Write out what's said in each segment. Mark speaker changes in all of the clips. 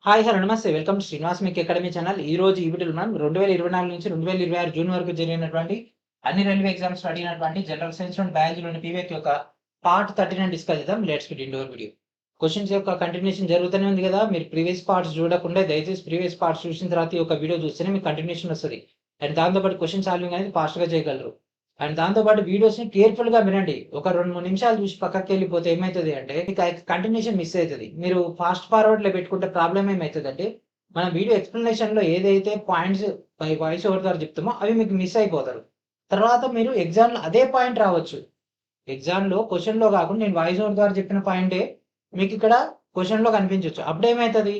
Speaker 1: Hi! Hello! నమస్తే. Welcome to Srinivas మీకు academy channel. ఈరోజు ఈ వీడియోలో మనం 2024 నుంచి 2026 జూన్ వరకు జరిగినటువంటి అన్ని రైల్వే ఎగ్జామ్స్‌లో అడిగినటువంటి జనరల్ సైన్స్ అండ్ బయాలజీలోని పీవైక్యూ యొక్క పార్ట్ 39 డిస్కస్ చేద్దాం. Let's get into hour video. Questions యొక్క కంటిన్యూయేషన్ జరుగుతూనే ఉంది కదా! మీరు ప్రీవియస్ పార్ట్స్ చూడకుండా దయచేసి ప్రీవియస్ పార్ట్స్ చూసిన తర్వాత ఈ యొక్క వీడియో చూస్తేనే మీకు కంటిన్యూయేషన్ వస్తది. అండ్ దాంతో పాటు క్వెషన్ సాల్వింగ్ అనేది ఫాస్ట్‌గా చేయగలరు. అండ్ దాంతో పాటు వీడియోస్‌ని కేర్‌ఫుల్‌గా వినండి. ఒక 2, 3 నిమిషాలు చూసి పక్కకెళ్ళిపోతే ఏమైతది అంటే మీకు కంటిన్యూయేషన్ మిస్ అయితది. మీరు ఫాస్ట్ ఫార్వర్డ్‌లో పెట్టుకుంటే ప్రాబ్లమ్ ఏమైతదంటే మనం వీడియో ఎక్స్‌ప్లనేషన్‌లో ఏదైతే పాయింట్స్ వాయిస్ ఓవర్ ద్వారా చెప్తామో అవి మీకు మిస్ అయిపోతారు. తర్వాత మీరు ఎగ్జామ్‌లో అదే పాయింట్ రావచ్చు. ఎగ్జామ్‌లో క్వెషన్‌లో కాకుండా నేను వాయిస్ ఓవర్ ద్వారా చెప్పిన పాయింటే మీకిక్కడ క్వెషన్‌లో కనిపించొచ్చు. అప్పుడేమైతది?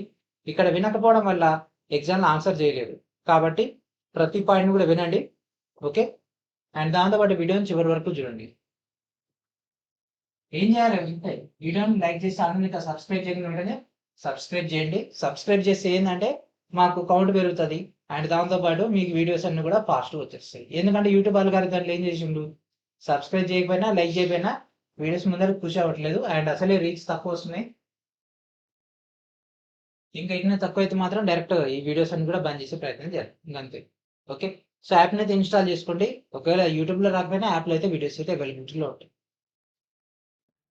Speaker 1: ఇక్కడ వినకపోవడం వల్ల ఎగ్జామ్‌లో ఆన్సర్ చేయలేరు. కాబట్టి ప్రతి పాయింట్‌ని కూడా వినండి. ఓకే. అండ్ దాంతో పాటు వీడియోని చివరి వరకు చూడండి. ఏం చేయాలి అంటే వీడియోని లైక్ చేసి ఛానల్‌ని ఇంకా సబ్స్క్రైబ్ చేయకుండా వెంటనే సబ్స్క్రైబ్ చేయండి. సబ్స్క్రైబ్ చేస్తే ఏందంటే మాకు కౌంట్ పెరుగుతది. అండ్ దాంతో పాటు మీకు వీడియోస్ అన్నీ కూడా ఫాస్ట్‌గా వచ్చేస్తాయి. ఎందుకంటే యూట్యూబ్ అల్గారిథంలు ఏం చేసిండు? సబ్స్క్రైబ్ చేయకపోయినా, లైక్ చేయకపోయినా వీడియోస్ ముందరకు పుష్ అవ్వట్లేదు. అండ్ అసలే రీచ్ తక్కువ వస్తున్నాయి. ఇంకా ఇట్లనే తక్కువైతే మాత్రం డైరెక్ట్ ఈ వీడియోస్ అన్ని కూడా బంద్ చేసే ప్రయత్నం చేయాలి. ఇంకంతే. ఓకే. సో యాప్‌ని అయితే ఇన్‌స్టాల్ చేసుకోండి. ఒకవేళ యూట్యూబ్‌లో రాకపోయినా యాప్‌లో అయితే వీడియోస్ అయితే అవైలబిలిటీలో ఉంటాయి.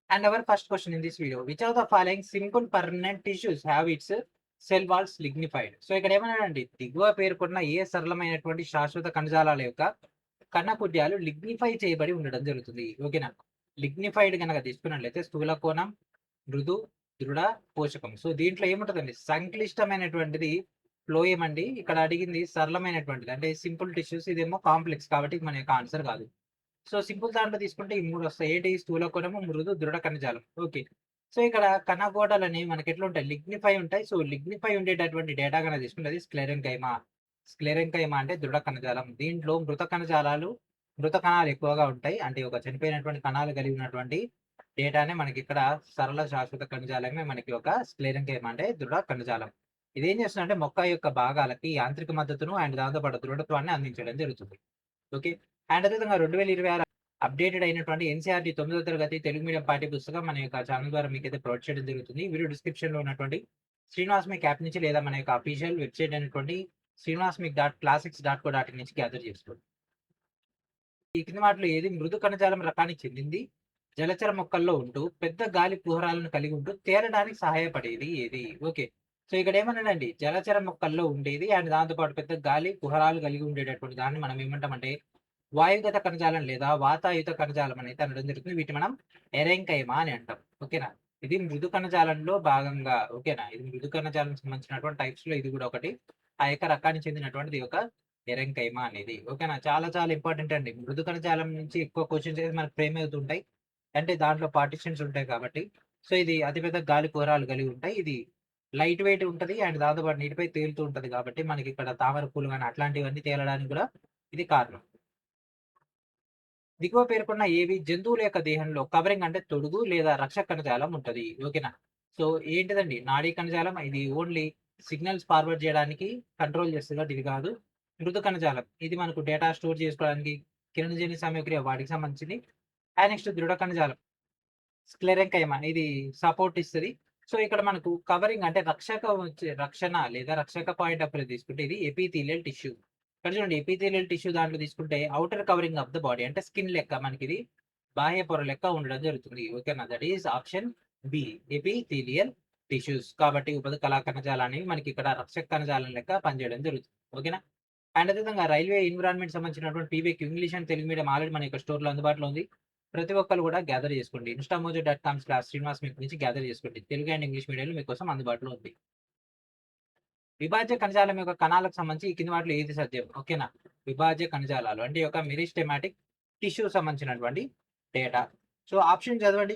Speaker 1: And our first question in this video, which of the following simple permanent tissues have its cell walls lignified? So ఇక్కడ ఏమన్నాడండి, దిగువ పేర్కొన్న ఏ సరళమైనటువంటి శాశ్వత కణజాలాల యొక్క కణపుట్యాలు లిగ్నిఫై చేయబడి ఉండడం జరుగుతుంది. ఓకేనా? లిగ్నిఫైడ్ కనుక తీసుకున్నట్లయితే స్థూల కోణం, మృదు, దృఢ, పోషకం. సో దీంట్లో ఏముంటదండి, సంక్లిష్టమైనటువంటిది ఫ్లోయం అండి. ఇక్కడ అడిగింది సరళమైనటువంటిది అంటే సింపుల్ టిష్యూస్, ఇదేమో కాంప్లెక్స్ కాబట్టి మన యొక్క ఆన్సర్ కాదు. సో సింపుల్ దాంట్లో తీసుకుంటే ఈ 3 వస్తాయి. ఏంటి? స్థూల కోణము, మృదు, దృఢ కణజాలం. ఓకే. సో ఇక్కడ కణగోడలని మనకి ఎట్లుంటాయి? లిగ్నిఫై ఉంటాయి. సో లిగ్నిఫై ఉండేటటువంటి డేటా గనక తీసుకుంటే అది స్క్లెరెంకైమా. స్క్లెరెంకైమా అంటే దృఢ కణజాలం. దీంట్లో మృత కణజాలాలు, మృత కణాలు ఎక్కువగా ఉంటాయి. అంటే ఒక చనిపోయినటువంటి కణాలు కలిగి ఉన్నటువంటి డేటానే మనకిక్కడ సరళ శాశ్వత కణజాలమే మనకి ఒక స్క్లెరెంకైమా అంటే దృఢ కణజాలం. ఇదేం చేస్తుందంటే మొక్క యొక్క భాగాలకి యాంత్రిక మద్దతును అండ్ దాంతో పాటు దృఢత్వాన్ని అందించడం జరుగుతుంది. ఓకే. అండ్ అదేవిధంగా 2026 అప్డేటెడ్ అయినటువంటి ఎన్‌సీఈఆర్‌టీ 9వ తరగతి తెలుగు మీడియం పాఠ్య పుస్తకం మన యొక్క ఛానల్ ద్వారా మీకైతే ప్రొవైడ్ చేయడం జరుగుతుంది. వీడియో డిస్క్రిప్షన్‌లో ఉన్నటువంటి శ్రీనివాస్ మీక్ యాప్ నుంచి లేదా మన యొక్క అఫీషియల్ వెబ్‌సైట్ అయినటువంటి srinivasmeek.classics.co.in నుంచి గ్యాదర్ చేసుకోండి. ఈ కింది వాటిలో ఏది మృదు కణజాలం రకానికి చెందింది? జలచర మొక్కల్లో ఉంటూ పెద్ద గాలి కుహరాలను కలిగి ఉంటూ తేలడానికి సహాయపడేది ఏది? ఓకే. సో ఇక్కడ ఏమన్నాడండి, జలచర మొక్కల్లో ఉండేది అండ్ దాంతో పాటు పెద్ద గాలి కుహరాలు కలిగి ఉండేటటువంటి దాన్ని మనం ఏమంటామంటే వాయుగత కణజాలం లేదా వాతాయుత కణజాలం అనేది అనడం జరుగుతుంది. వీటిని మనం ఎరెంకైమా అని అంటాం. ఓకేనా? ఇది మృదు కణజాలంలో భాగంగా. ఓకేనా? ఇది మృదు కణజాలానికి సంబంధించినటువంటి టైప్స్ లో ఇది కూడా ఒకటి. ఆ యొక్క రకానికి చెందినటువంటిది ఒక ఎరెంకైమా అనేది. ఓకేనా? చాలా చాలా ఇంపార్టెంట్ అండి. మృదు కణజాలం నుంచి ఎక్కువ క్వెషన్స్ అయితే మనకు ఫ్రేమ్ అవుతుంటాయి. అంటే దాంట్లో పార్టిషన్స్ ఉంటాయి కాబట్టి. సో ఇది అతిపెద్ద గాలి కుహరాలు కలిగి ఉంటాయి. ఇది లైట్ వెయిట్ ఉంటది అండ్ దాంతో పాటు నీటిపై తేలుతూ ఉంటది కాబట్టి మనకి ఇక్కడ తామర పూలు గాని అట్లాంటివన్నీ తేలడానికి కూడా ఇది కారణం. దిగువ పేర్కొన్న ఏవి జంతువుల యొక్క దేహంలో కవరింగ్ అంటే తొడుగు లేదా రక్షక కణజాలం ఉంటది. ఓకేనా? సో ఏంటిదండి, నాడీ కణజాలం ఇది ఓన్లీ సిగ్నల్స్ ఫార్వర్డ్ చేయడానికి కంట్రోల్ చేస్తది కాబట్టి ఇది కాదు. మృదు కణజాలం ఇది మనకు డేటా స్టోర్ చేసుకోవడానికి కిరణజన్య సమయక్రియ వాటికి సంబంధించింది. అండ్ నెక్స్ట్ దృఢ కణజాలం స్క్లెరెంకైమా ఇది సపోర్ట్ ఇస్తది. సో ఇక్కడ మనకు కవరింగ్ అంటే రక్షణ లేదా రక్షక పాయింట్ ఆఫ్ వ్యూ తీసుకుంటే ఇది ఎపిథీలియల్ టిష్యూ. ఇక్కడ చూడండి, ఎపిథీలియల్ టిష్యూ దాంట్లో తీసుకుంటే outer covering of the body అంటే స్కిన్ లెక్క మనకిది బాహ్య పొర లెక్క ఉండడం జరుగుతుంది. ఓకేనా? That is option B, epithelial tissues. కాబట్టి ఉపరితల కణజాలాన్ని మనకి ఇక్కడ రక్షక కణజాలం లెక్క పనిచేయడం జరుగుతుంది. ఓకేనా? అండ్ అదేవిధంగా రైల్వే ఎన్విరాన్మెంట్ సంబంధించినటువంటి PVQ English and Telugu medium already మన యొక్క స్టోర్‌లో అందుబాటులో ఉంది. ప్రతి ఒక్కళ్ళు కూడా గ్యాదర్ చేసుకోండి. instamojo.com/శ్రీనివాస్ మీట్ నుంచి గ్యాదర్ చేసుకోండి. తెలుగు అండ్ ఇంగ్లీష్ మీడియంలో మీకోసం అందుబాటులో ఉంది. విభాజ్య కణజాలం యొక్క కణాలకు సంబంధించి ఈ కింది వాటిలో ఏది సత్యం? ఓకేనా? విభాజ్య కణజాలాలు అంటే ఒక మెరిస్టెమాటిక్ టిష్యూ సంబంధించినటువంటి డేటా. సో ఆప్షన్ చదవండి.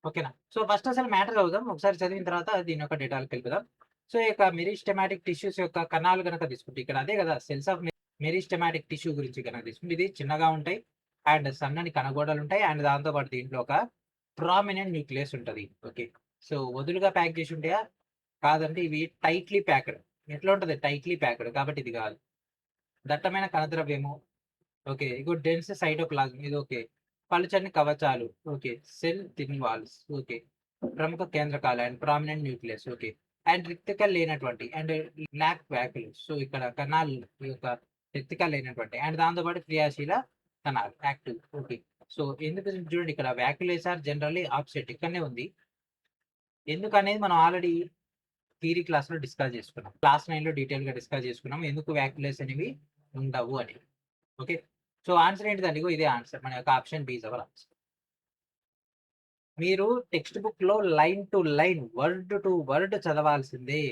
Speaker 1: ఓకేనా? సో ఫస్ట్ అసలు మ్యాటర్ చదువుదాం. ఒకసారి చదివిన తర్వాత దీని యొక్క డేటాలకు వెళ్ళిపోదాం. సో ఈ యొక్క మెరిస్టెమాటిక్ టిష్యూస్ యొక్క కణాలు గనక తీసుకుంటే ఇక్కడ అదే కదా సెల్స్ ఆఫ్ మెరిస్టెమాటిక్ టిష్యూ గురించి గనక తీసుకుంటే ఇది చిన్నగా ఉంటాయి. అండ్ సన్నని కణగోడలు ఉంటాయి. అండ్ దాంతో పాటు దీంట్లో ఒక ప్రామినెంట్ న్యూక్లియస్ ఉంటది. ఓకే. సో వదులుగా ప్యాక్ చేసి ఉంటాయా? కాదండి. ఇవి టైట్‌లీ ప్యాక్డ్. ఎట్లా ఉంటది? Tightly packed. కాబట్టి ఇది కాదు. దట్టమైన కణద్రవ్యము. ఓకే. ఇగో డెన్స్ సైటోప్లాజం ఇది ఓకే. పలుచని కవచాలు. Okay. Cell thin walls. Okay. ప్రముఖ కేంద్రకాలు and prominent nucleus. Okay. And రిక్తికల్ లేనటువంటి అండ్ ల్యాక్ వ్యాక్యులస్. సో ఇక్కడ కణాలు ఈ యొక్క రిక్తికల్ లేనటువంటి అండ్ దాంతో పాటు క్రియాశీల కణాలు యాక్టివ్. ఓకే. సో ఎందుకు చూడండి ఇక్కడ వ్యాక్యులేస్ ఆర్ జనరల్లీ ఆప్సెట్ ఇక్కడనే ఉంది. ఎందుకనేది మనం ఆల్రెడీ థియరీ క్లాస్‌లో డిస్కస్ చేసుకున్నాం. క్లాస్ 9లో డీటెయిల్‌గా డిస్కస్ చేసుకున్నాం. ఎందుకు వ్యాక్యులేస్ అనేవి ఉండవు అని. ఓకే. సో ఆన్సర్ ఏంటిదండి? ఇగో ఇదే ఆన్సర్. మన యొక్క option B is our answer. మీరు టెక్స్ట్ బుక్‌లో line to line, word to word చదవాల్సిందే.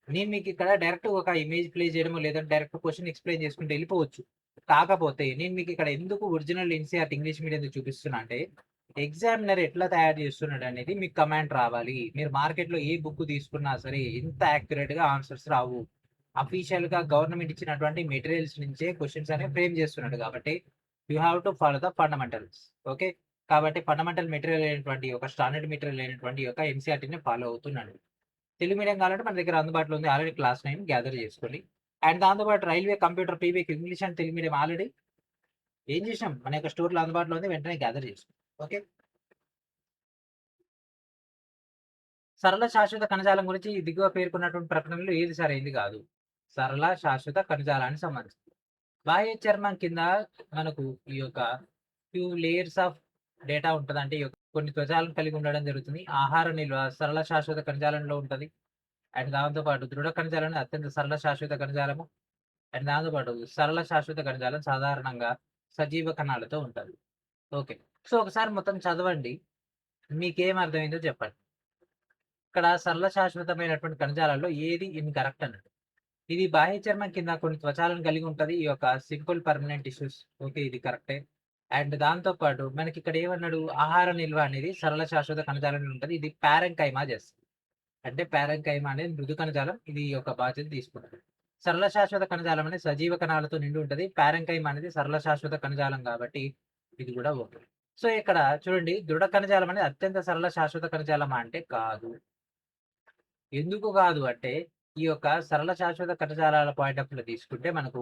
Speaker 1: నేను మీకు ఇక్కడ డైరెక్ట్ ఒక ఇమేజ్ ప్లే చేయడమో, లేదంటే డైరెక్ట్ క్వెషన్ ఎక్స్‌ప్లెయిన్ చేసుకుంటూ వెళ్ళిపోవచ్చు. కాకపోతే నేను మీకు ఇక్కడ ఎందుకు ఒరిజినల్ ఎన్‌సీఈఆర్‌టీ ఇంగ్లీష్ మీడియంది చూపిస్తున్నా అంటే, ఎగ్జామినర్ ఎట్లా తయారు చేస్తున్నాడు అనేది మీకు కమాండ్ రావాలి. మీరు మార్కెట్‌లో ఏ బుక్ తీసుకున్నా సరే ఇంత యాక్యురేట్‌గా ఆన్సర్స్ రావు. అఫీషియల్‌గా గవర్నమెంట్ ఇచ్చినటువంటి మెటీరియల్స్ నుంచే క్వెషన్స్ అనేవి ఫ్రేమ్ చేస్తున్నాడు కాబట్టి, you have to follow the fundamentals. Okay. కాబట్టి ఫండమెంటల్ మెటీరియల్ అయినటువంటి ఒక స్టాండర్డ్ మెటీరియల్ అయినటువంటి యొక్క ఎన్‌సీఈఆర్‌టీని ఫాలో అవుతున్నాడు. తెలుగు మీడియం కావాలంటే మన దగ్గర అందుబాటులో ఉంది. ఆల్రెడీ క్లాస్ 9 గ్యాదర్ చేసుకోండి. అండ్ దాంతో పాటు railway, computer, PVQ, English and Telugu medium already ఏం చేసినాం? మన యొక్క స్టోర్‌లో అందుబాటులో ఉంది. వెంటనే గ్యాదర్ చేసుకోండి. ఓకే. సరళ శాశ్వత కణజాలం గురించి దిగువ పేర్కొన్నటువంటి ప్రకటనలో ఏది సరైంది కాదు. సరళ శాశ్వత కణజాలానికి సంబంధించి బాహ్య చర్మం కింద మనకు ఈ యొక్క ఫ్యూ లేయర్స్ ఆఫ్ డేటా ఉంటది. అంటే ఈ యొక్క కొన్ని త్వచాలను కలిగి ఉండడం జరుగుతుంది. ఆహార నిల్వ సరళ శాశ్వత కణజాలంలో ఉంటది. అండ్ దాంతో పాటు దృఢ కణజాలం అత్యంత సరళ శాశ్వత కణజాలము. అండ్ దాంతో పాటు సరళ శాశ్వత కణజాలం సాధారణంగా సజీవ కణాలతో ఉంటది. ఓకే. సో ఒకసారి మొత్తం చదవండి. మీకేం అర్థమైందో చెప్పండి. ఇక్కడ సరళ శాశ్వతమైనటువంటి కణజాలాల్లో ఏది ఇన్‌కరెక్ట్ అన్నట్టు. ఇది బాహ్య చర్మం కింద కొన్ని త్వచాలను కలిగి ఉంటది. ఈ యొక్క సింపుల్ పర్మనెంట్ టిష్యూస్. ఓకే. ఇది కరెక్టే. అండ్ దాంతో పాటు మనకిక్కడ ఏమన్నాడు? ఆహార నిల్వ అనేది సరళ శాశ్వత కణజాలంలో ఉంటది. ఇది పారెంకైమా చేస్తది. అంటే పారెంకైమా అనేది మృదు కణజాలం. ఇది ఈ యొక్క బాధ్యత తీసుకుంటది. సరళ శాశ్వత కణజాలం అనేది సజీవ కణాలతో నిండి ఉంటది. పారెంకైమా అనేది సరళ శాశ్వత కణజాలం కాబట్టి ఇది కూడా ఓకే. సో ఇక్కడ చూడండి దృఢ కణజాలం అనేది అత్యంత సరళ శాశ్వత కణజాలమా అంటే కాదు. ఎందుకు కాదు అంటే, ఈ యొక్క సరళ శాశ్వత కణజాలాల పాయింట్ ఆఫ్ వ్యూలో తీసుకుంటే మనకు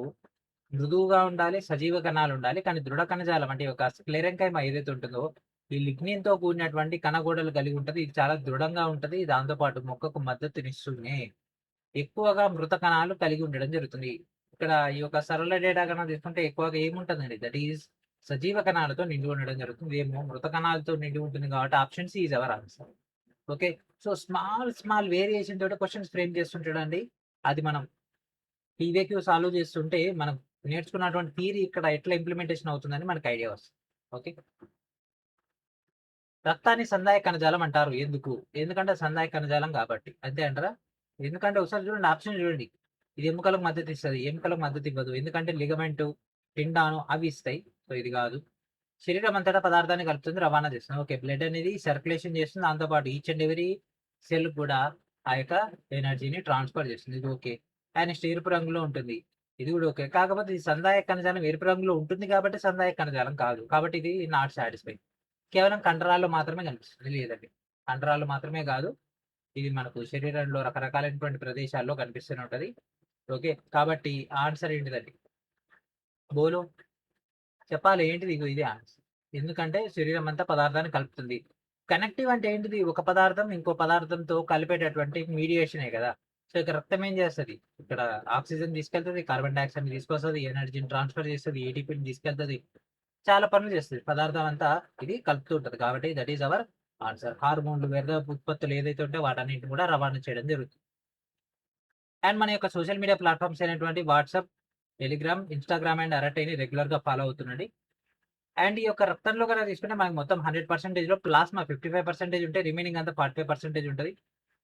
Speaker 1: మృదువుగా ఉండాలి, సజీవ కణాలుండాలి. కానీ దృఢ కణజాలం అంటే ఈ యొక్క స్క్లెరెంకైమా ఏదైతే ఉంటుందో, ఈ లిగ్నిన్‌తో కూడినటువంటి కణగోడలు కలిగి ఉంటది. ఇది చాలా దృఢంగా ఉంటది. దాంతో పాటు మొక్కకు మద్దతునిస్తూనే ఎక్కువగా మృత కణాలు కలిగి ఉండడం జరుగుతుంది. ఇక్కడ ఈ యొక్క సరళ డేటా గణన తీసుకుంటే ఎక్కువగా ఏముంటదండి? దట్ ఈస్ సజీవ కణాలతో నిండి ఉండడం జరుగుతుంది. ఏమో మృత కణాలతో నిండి ఉంటుంది కాబట్టి option C is our answer. Okay. So small variation తోటి క్వెషన్స్ ఫ్రేమ్ చేస్తుంటాడండి. అది మనం పీవైక్యూ సాల్వ్ చేస్తుంటే మనం నేర్చుకున్నటువంటి థియరీ ఇక్కడ ఎట్లా ఇంప్లిమెంటేషన్ అవుతుందని మనకు ఐడియా వస్తుంది. ఓకే. రక్తాన్ని సందాయ కణజాలం అంటారు. ఎందుకు? ఎందుకంటే సందాయ కణజాలం కాబట్టి. అంతే అంటారా? ఎందుకంటే ఒకసారి చూడండి ఆప్షన్ చూడండి. ఇది ఎముకలకు మద్దతు ఇస్తది. ఎముకలకు మద్దతు ఇవ్వదు. ఎందుకంటే లిగమెంటు, టెండాను అవి ఇస్తాయి. సో ఇది కాదు. శరీరం అంతటా పదార్థాన్ని కలుపుతుంది, రవాణా చేస్తుంది. ఓకే. బ్లడ్ అనేది సర్క్యులేషన్ చేస్తుంది. దాంతో పాటు ఈచ్ అండ్ ఎవరీ సెల్ కూడా ఆ యొక్క ఎనర్జీని ట్రాన్స్‌ఫర్ చేస్తుంది. ఇది ఓకే. నెక్స్ట్ ఎరుపు రంగులో ఉంటుంది. ఇది కూడా ఓకే. కాకపోతే ఇది సందాయ కణజాలం ఎరుపు రంగులో ఉంటుంది కాబట్టి సందాయ కణజాలం కాదు. కాబట్టి ఇది నాట్ సాటిస్ఫై. కేవలం కండరాల్లో మాత్రమే కనిపిస్తుంది. లేదండి. కండరాల్లో మాత్రమే కాదు. ఇది మనకు శరీరంలో రకరకాలైనటువంటి ప్రదేశాల్లో కనిపిస్తూనే ఉంటది. ఓకే. కాబట్టి ఆన్సర్ ఏంటిదండి? బోలో చెప్పాలి ఏంటిది? ఇగో ఇదే ఆన్సర్. ఎందుకంటే శరీరం అంతా పదార్థాన్ని కలుపుతుంది. కనెక్టివ్ అంటే ఏంటిది? ఒక పదార్థం ఇంకో పదార్థంతో కలిపేటటువంటి మీడియేషనే గదా! సో, ఇక్కడ రక్తం ఏం చేస్తది? ఇక్కడ ఆక్సిజన్ తీసుకెళ్తది, కార్బన్ డయాక్సైడ్‌ని తీసుకొస్తది, ఎనర్జీని ట్రాన్స్‌ఫర్ చేస్తది, ఏటీపీని తీసుకెళ్తది. చాలా పనులు చేస్తది. పదార్థం అంతా ఇది కలుపుతూ ఉంటది. కాబట్టి దట్ ఈస్ అవర్ ఆన్సర్. హార్మోన్‌లు, వ్యర్థ ఉత్పత్తులు ఏదైతే ఉంటాయో వాటన్నిటిని కూడా రవాణా చేయడం జరుగుతుంది. అండ్ మన యొక్క సోషల్ మీడియా ప్లాట్‌ఫార్మ్స్ అయినటువంటి వాట్సాప్, టెలిగ్రామ్, ఇన్‌స్టాగ్రామ్ అండ్ అరటైని రెగ్యులర్‌గా ఫాలో అవుతుండండి. అండ్ ఈ యొక్క రక్తంలో గనక తీసుకుంటే మనకు మొత్తం 100%లో ప్లాస్మా 55% ఉంటే రిమైనింగ్ అంతా 45% ఉంటది.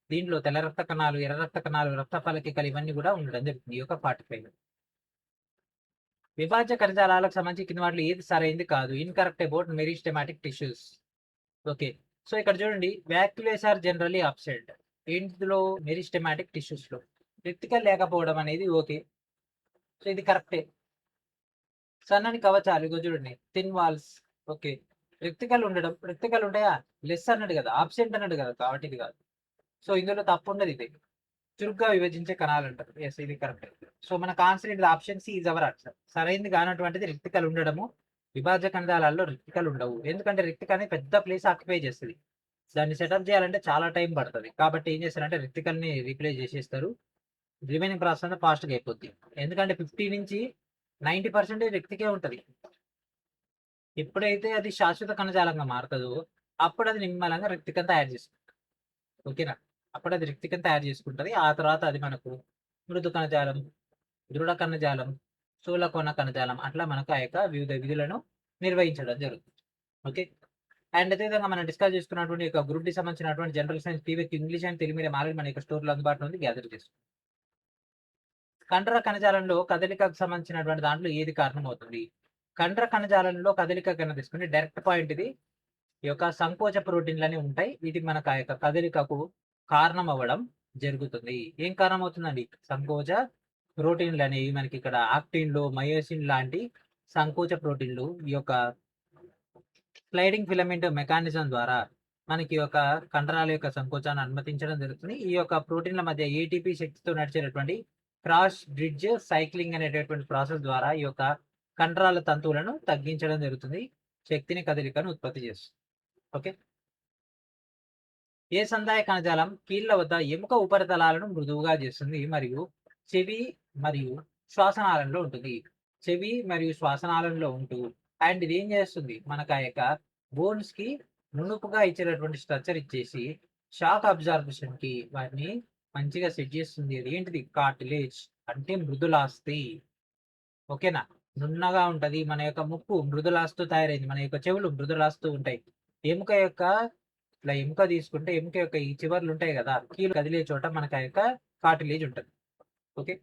Speaker 1: దీంట్లో తెల్ల రక్త కణాలు, ఎర్ర రక్త కణాలు, రక్త ఫలకికలు ఇవన్నీ కూడా ఉండడం జరుగుతుంది. ఈ యొక్క 45లో. విభాజ్య కణజాలాలకు సంబంధించి కింది వాటిలో ఏది సరైంది కాదు. Incorrect about meristematic tissues. Okay. So ఇక్కడ చూడండి వాక్యులేస్ ఆర్ జనరల్లీ అబ్సెంట్. ఇందులో మెరిస్టెమాటిక్ టిష్యూస్‌లో. రిక్తికలు లేకపోవడం అనేది ఓకే. సో ఇది కరెక్టే. సన్నని కవచాలు ఇగో చూడండి. Thin walls. ఓకే. రిక్తికలు ఉండడం. రిక్తికలు ఉంటాయా? లెస్ అన్నాడు కదా! అబ్సెంట్ అన్నాడు కదా! కాబట్టి ఇది కాదు. సో ఇందులో తప్పుండదు ఇది. చురుగ్గా విభజించే కణాలంటారు. యెస్ ఇది కరెక్టే. సో మనకు ఆన్సర్ ఏంటిది? Option C is our answer. సరైనది కానటువంటిది రిక్తికలు ఉండడము. విభాజ్య కణజాలాల్లో రిక్తికలు ఉండవు. ఎందుకంటే రిక్తిక అనేది పెద్ద ప్లేస్ ఆక్యుపై చేస్తది. దాన్ని సెటప్ చేయాలంటే చాలా టైం పడుతుంది. కాబట్టి ఏం చేస్తారంటే రెక్టికల్ని రీప్లేస్ చేసేస్తారు. రిమైనింగ్ ప్రాసెస్ అంతా ఫాస్ట్గా అయిపోద్ది. ఎందుకంటే 50-90% రెక్టికే ఉంటుంది. ఎప్పుడైతే అది శాశ్వత కణజాలంగా మారుతుందో అప్పుడు అది నిమ్మలంగా రెక్టికం తయారు చేసుకుంటుంది. ఓకేనా? అప్పుడు అది రెక్టికం తయారు చేసుకుంటుంది. ఆ తర్వాత అది మనకు మృదు కణజాలం, దృఢ కణజాలం, స్థూలకోణ కణజాలం అట్లా మనకు ఆ యొక్క వివిధ విధులను నిర్వహించడం జరుగుతుంది. ఓకే. అండ్ అదేవిధంగా మనం డిస్కస్ చేసుకున్నటువంటి యొక్క గ్రూప్ డి సంబంధించినటువంటి general science PVQ English and Telugu medium already మన యొక్క స్టోర్‌లో అందుబాటులో ఉంది. గ్యాదర్ చేసుకోండి. కండర కణజాలంలో కదలికకు సంబంధించినటువంటి దాంట్లో ఏది కారణమవుతుంది? కండర కణజాలంలో కదలిక కనుక తీసుకుంటే డైరెక్ట్ పాయింట్ ఇది. ఈ యొక్క సంకోచ ప్రోటీన్‌లని ఉంటాయి. ఇది మనకు ఆ యొక్క కదలికకు కారణం అవ్వడం జరుగుతుంది. ఏం కారణం అవుతుందండి? సంకోచ ప్రోటీన్‌లనేవి మనకి ఇక్కడ ఆక్టిన్‌లు, మయోసిన్ లాంటి సంకోచ ప్రోటీన్‌లు ఈ యొక్క స్లైడింగ్ ఫిలమెంట్ మెకానిజం ద్వారా మనకి యొక్క కండరాల యొక్క సంకోచాన్ని అనుమతించడం జరుగుతుంది. ఈ యొక్క ప్రోటీన్‌ల మధ్య ఏటీపీ శక్తితో నడిచేటటువంటి క్రాస్ బ్రిడ్జ్ సైక్లింగ్ అనేటటువంటి ప్రాసెస్ ద్వారా ఈ యొక్క కండరాల తంతువులను తగ్గించడం జరుగుతుంది. శక్తిని, కదలికను ఉత్పత్తి చేస్తుంది. ఓకే. ఏ సంధాయ కణజాలం కీళ్ళ వద్ద ఎముక ఉపరితలాలను మృదువుగా చేస్తుంది మరియు చెవి మరియు శ్వాసనాళంలో ఉంటుంది. చెవి మరియు శ్వాసనాళంలో ఉంటూ అండ్ ఇది ఏం చేస్తుంది? మనకు ఆ యొక్క బోన్స్ కి నునుపుగా ఇచ్చేటటువంటి స్ట్రక్చర్ ఇచ్చేసి షాక్ అబ్జార్బేషన్ కి వాటిని మంచిగా సెట్ చేస్తుంది. అది ఏంటిది? కార్టిలేజ్ అంటే మృదులాస్థి. ఓకేనా? నున్నగా ఉంటది. మన యొక్క ముక్కు మృదులాస్థితో తయారైంది. మన యొక్క చెవులు మృదులాస్థితో ఉంటాయి. ఎముక యొక్క ఇట్లా ఎముక తీసుకుంటే ఎముక యొక్క ఈ చివర్లు ఉంటాయి కదా! కీలు కదిలే చోట మనకు ఆ యొక్క కార్టిలేజ్ ఉంటది. ఓకే.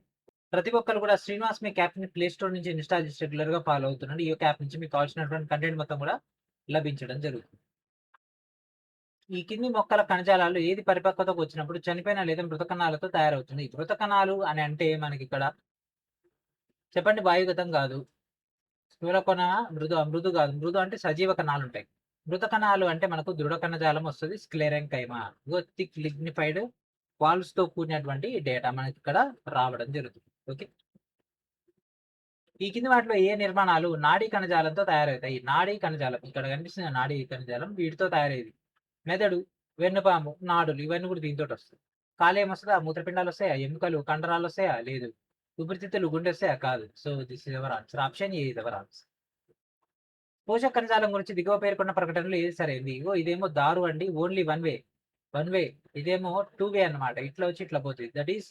Speaker 1: ప్రతి ఒక్కరు కూడా శ్రీనివాస్ మీ యాప్‌ని ప్లే స్టోర్ నుంచి ఇన్‌స్టాల్ చేసి రెగ్యులర్‌గా ఫాలో అవుతుండండి. ఈ యొక్క యాప్ నుంచి మీకు కావాల్సినటువంటి కంటెంట్ మొత్తం కూడా లభించడం జరుగుతుంది. ఈ కింది మొక్కల కణజాలాలు ఏది పరిపక్వతకు వచ్చినప్పుడు చనిపోయిన లేదా మృత కణాలతో తయారవుతుంది? మృత కణాలు అని అంటే మనకిక్కడ చెప్పండి, వాయుగతం కాదు. స్థూలకోణ మృదు కాదు. మృదు అంటే సజీవ కణాలుంటాయి. మృత కణాలు అంటే మనకు దృఢ కణజాలం వస్తది. స్క్లెరెంకైమా. ఇగో థిక్ లిగ్నిఫైడ్ వాల్వ్స్‌తో కూడినటువంటి డేటా మనకిక్కడ రావడం జరుగుతుంది. ఓకే. ఈ కింది వాటిలో ఏ నిర్మాణాలు నాడీ కణజాలంతో తయారవుతాయి? నాడీ కణజాలం ఇక్కడ కనిపిస్తున్న నాడీ కణజాలం వీటితో తయారయ్యేది. మెదడు, వెన్నుపాము, నాడులు ఇవన్నీ కూడా దీనితోటొస్తాయి. కాలేయం వస్తదా? మూత్రపిండాలు వస్తాయా? ఎముకలు, కండరాలు వస్తాయా? లేదు. ఊపిరితిత్తులు, గుండె వస్తాయా? కాదు. So this is your answer. Option A is your answer. పోషక కణజాలం గురించి దిగువ పేర్కొన్న ప్రకటనలు ఏది సరైంది? ఇగో ఇదేమో దారు అండి. Only one way. One way. ఇదేమో టూ వే అన్నమాట. ఇట్లా వచ్చి ఇట్లా పోతుంది. That is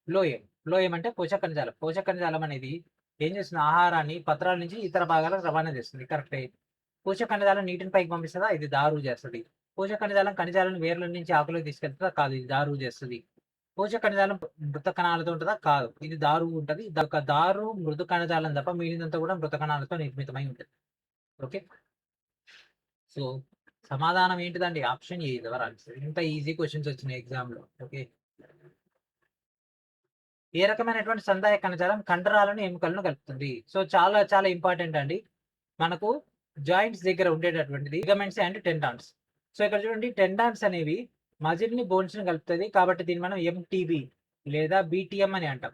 Speaker 1: phloem. ఫ్లోయమ్ అంటే పోషక కణజాలం. పోషక కణజాలం అనేది ఏం చేస్తుంది? ఆహారాన్ని పత్రాల నుంచి ఇతర భాగాలకు రవాణా చేస్తుంది. కరెక్టే. పోషక కణజాలం నీటిని పైకి పంపిస్తదా? ఇది దారు చేస్తది. పోషక కణజాలం ఖనిజాలను వేర్ల నుంచి ఆకులోకి తీసుకెళ్తదా? కాదు. ఇది దారు చేస్తది. పోషక కణజాలం మృత కణాలతో ఉంటదా? కాదు. ఇది దారు ఉంటది. ఒక దారు మృదు కణజాలం తప్ప మిగిలినంతా కూడా మృత కణాలతో నిర్మితమై ఉంటది. ఓకే. సో సమాధానం ఏంటిదండి? Option A is your answer. ఇంత ఈజీ క్వెషన్స్ వచ్చినాయి ఎగ్జామ్‌లో. ఓకే. ఏ రకమైనటువంటి సంధాయ కణజాలం కండరాలను, ఎముకలను కలుపుతుంది? సో చాలా చాలా ఇంపార్టెంట్ అండి. మనకు జాయింట్స్ దగ్గర ఉండేటటువంటిది లిగమెంట్స్ అండ్ టెండాన్స్. సో ఇక్కడ చూడండి, టెండాన్స్ అనేవి మజిల్‌ని, బోన్స్‌ని కలుపుతది. కాబట్టి దీన్ని మనం ఎంటీబీ లేదా బీటీఎం అని అంటాం.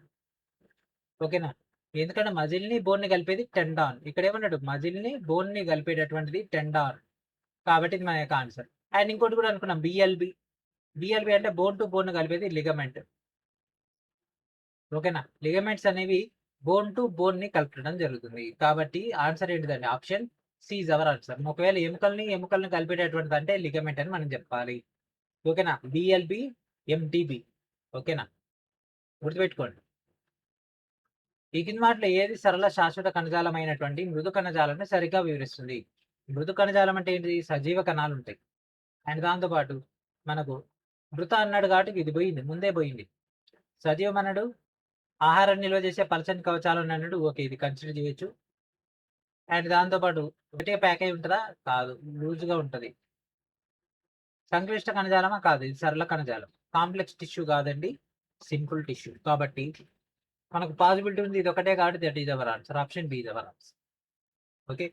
Speaker 1: ఓకేనా? ఎందుకంటే మజిల్‌ని, బోన్‌ని కలిపేది టెండాన్. ఇక్కడ ఏమన్నాడు? మజిల్‌ని, బోన్‌ని కలిపేటటువంటిది టెండాన్. కాబట్టి ఇది మన యొక్క ఆన్సర్. అండ్ ఇంకోటి కూడా అనుకున్నాం బీఎల్‌బీ. బీఎల్‌బీ అంటే బోన్ టు బోన్ కలిపేది లిగమెంట్. ఓకేనా? లిగమెంట్స్ అనేవి బోన్ టు బోన్‌ని కలపడం జరుగుతుంది. కాబట్టి ఆన్సర్ ఏంటిదండి? Option C is our answer. ఒకవేళ ఎముకల్ని కలిపేటటువంటిది అంటే లిగమెంట్ అని మనం చెప్పాలి. ఓకేనా? BLB, MTB. ఓకేనా? గుర్తుపెట్టుకోండి. ఈ కింది వాటిలో ఏది సరళ శాశ్వత కణజాలమైనటువంటి మృదు కణజాలాన్ని సరిగ్గా వివరిస్తుంది? మృదు కణజాలం అంటే ఏంటిది? సజీవ కణాలు ఉంటాయి. అండ్ దాంతో పాటు మనకు మృత అన్నాడు కాబట్టి ఇది పోయింది. ముందే పోయింది. సజీవం అన్నాడు ఆహారం నిల్వ చేసే పలచని కవచాలు అన్నాడు. ఓకే. ఇది కన్సిడర్ చేయొచ్చు. అండ్ దాంతో పాటు ఒకటే ప్యాకేజ్ ఉంటదా? కాదు. లూజ్‌గా ఉంటది. సంక్లిష్ట కణజాలమా? కాదు. ఇది సరళ కణజాలం. కాంప్లెక్స్ టిష్యూ కాదండి. Simple tissue. కాబట్టి మనకు పాసిబిలిటీ ఉంది. ఇది ఒకటే కాబట్టి that is our answer. Option B is our answer. Okay.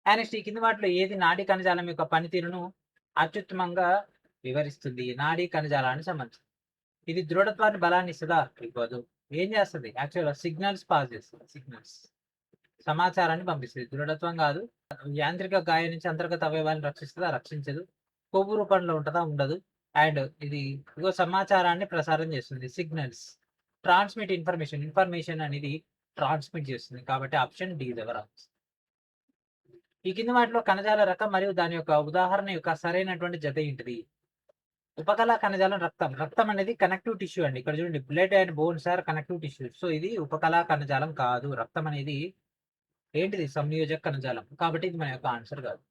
Speaker 1: And next ఈ కింది వాటిలో ఏది నాడీ కణజాలం యొక్క పనితీరును అత్యుత్తమంగా వివరిస్తుంది? నాడీ కణజాలానికి సంబంధించి. ఇది దృఢత్వాన్ని, బలాన్ని ఇస్తదా? ఇవ్వదు. ఏం చేస్తది? యాక్చువల్‌గా సిగ్నల్స్ పాస్ చేస్తది. సమాచారాన్ని పంపిస్తది. దృఢత్వం కాదు. యాంత్రిక గాయం నుంచి అంతర్గత అవయవాలను రక్షిస్తదా? రక్షించదు. కొవ్వు రూపంలో ఉంటదా? ఉండదు. అండ్ ఇది సమాచారాన్ని ప్రసారం చేస్తుంది. సిగ్నల్స్. Transmit information. ఇన్ఫర్మేషన్ అనేది ట్రాన్స్మిట్ చేస్తుంది. కాబట్టి option D is our answer. ఈ కింది వాటిలో కణజాల రకం మరియు దాని యొక్క ఉదాహరణ యొక్క సరైనటువంటి జత ఏంటిది? ఉపకళా కణజాలం రక్తం. రక్తం అనేది కనెక్టివ్ టిష్యూ అండి. ఇక్కడ చూడండి, blood and bones are connective tissue. So ఇది ఉపకళా కణజాలం కాదు. రక్తం అనేది ఏంటిది? సంయోజక కణజాలం. కాబట్టి ఇది మన యొక్క ఆన్సర్ కాదు.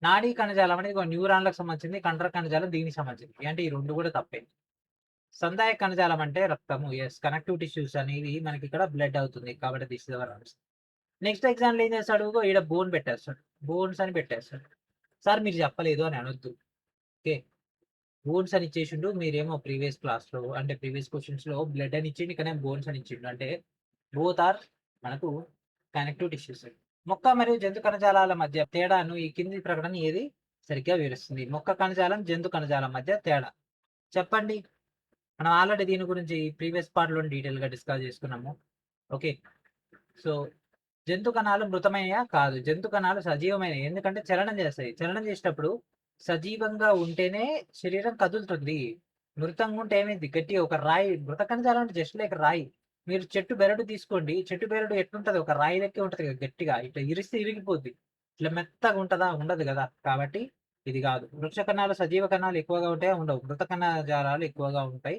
Speaker 1: నాడీ కణజాలం అనేది న్యూరాన్లకు సంబంధించింది. కండర కణజాలం దీనికి సంబంధించింది. అంటే ఈ రెండు కూడా తప్పే. సందాయ కణజాలం అంటే రక్తము. ఎస్, కనెక్టివ్ టిష్యూస్ అనేవి మనకి ఇక్కడ బ్లడ్ అవుతుంది. కాబట్టి this is our answer. Next ఎగ్జామ్లో ఏం చేస్తాడు? ఈడ బోన్ పెట్టేస్తాడు. బోన్స్ అని పెట్టేస్తాడు. సార్ మీరు చెప్పలేదు అని అనొద్దు. ఓకే, బోన్స్ అని ఇచ్చేసిండు. మీరేమో ప్రీవియస్ క్లాస్లో అంటే ప్రీవియస్ క్వశ్చన్స్లో బ్లడ్ అని ఇచ్చిండు, కానీ బోన్స్ అని ఇచ్చిండు. అంటే బోత్ ఆర్ మనకు కనెక్టివ్ టిష్యూస్. మొక్క మరియు జంతు కణజాలాల మధ్య తేడాను ఈ కింది ప్రకటన ఏది సరిగ్గా వివరిస్తుంది? మొక్క కణజాలం జంతు కణజాలం మధ్య తేడా చెప్పండి. మనం ఆల్రెడీ దీని గురించి ప్రీవియస్ పార్ట్లో డీటెయిల్గా డిస్కస్ చేసుకున్నాము. ఓకే, సో జంతు కణాలు మృతమైనయా? కాదు. జంతు కణాలు సజీవమైనవి. ఎందుకంటే చలనం చేస్తాయి. చలనం చేసేటప్పుడు సజీవంగా ఉంటేనే శరీరం కదులుతుంది. మృతంగా ఉంటే ఏమైంది? గట్టిగా ఒక రాయి. మృత కణజాలం అంటే జస్ట్ లైక్ రాయి. మీరు చెట్టు బెరడు తీసుకోండి. చెట్టు బెరడు ఎట్లుంటది? ఒక రాయి లెక్కే ఉంటది కదా, గట్టిగా. ఇట్లా ఇరిస్తే ఇరిగిపోద్ది. ఇట్లా మెత్తగా ఉంటదా? ఉండదు కదా. కాబట్టి ఇది కాదు. వృక్ష కణాలు సజీవ కణాలు ఎక్కువగా ఉంటాయా? ఉండవు. మృత కణజాలాలు ఎక్కువగా ఉంటాయి.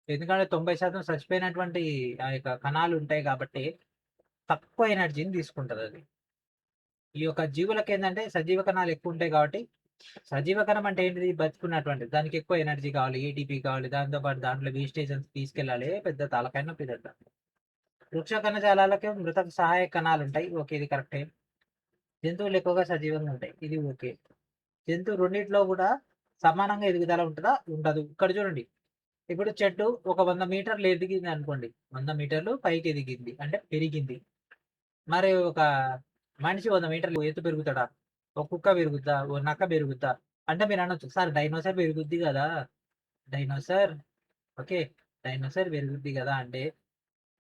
Speaker 1: ఎందుకంటే 90% చచ్చిపోయినటువంటి ఆ యొక్క కణాలు ఉంటాయి కాబట్టి తక్కువ ఎనర్జీని తీసుకుంటది అది. ఈ యొక్క జీవులకి ఏంటంటే సజీవ కణాలు ఎక్కువ ఉంటాయి కాబట్టి, సజీవ కణం అంటే ఏంటిది? బతుకున్నటువంటిది. దానికి ఎక్కువ ఎనర్జీ కావాలి, ఏటీపీ కావాలి. దాంతో పాటు దాంట్లో వేస్టేజెస్ తీసుకెళ్ళాలి. పెద్ద తలకాయ నొప్పి ఇదంతా. వృక్ష కణజాలాలకి మృత సహాయక కణాలు ఉంటాయి. ఓకే, ఇది కరెక్టే. జంతువులు ఎక్కువగా సజీవంగా ఉంటాయి. ఇది ఓకే. జంతువు రెండిట్లో కూడా సమానంగా ఎదుగుదల ఉంటుందా? ఉండదు. ఇక్కడ చూడండి, ఇప్పుడు చెట్టు ఒక 100 మీటర్లు ఎదిగింది అనుకోండి. 100 మీటర్లు పైకి ఎదిగింది అంటే పెరిగింది. మరి ఒక మనిషి 100 మీటర్లు ఎత్తు పెరుగుతాడా? ఒక కుక్క పెరుగుద్దా? ఓ నక్క పెరుగుద్దా? అంటే మీరు అనొచ్చు, సార్ డైనోసార్ పెరుగుద్ది కదా. డైనోసార్ ఓకే, డైనోసార్ పెరుగుద్ది కదా అంటే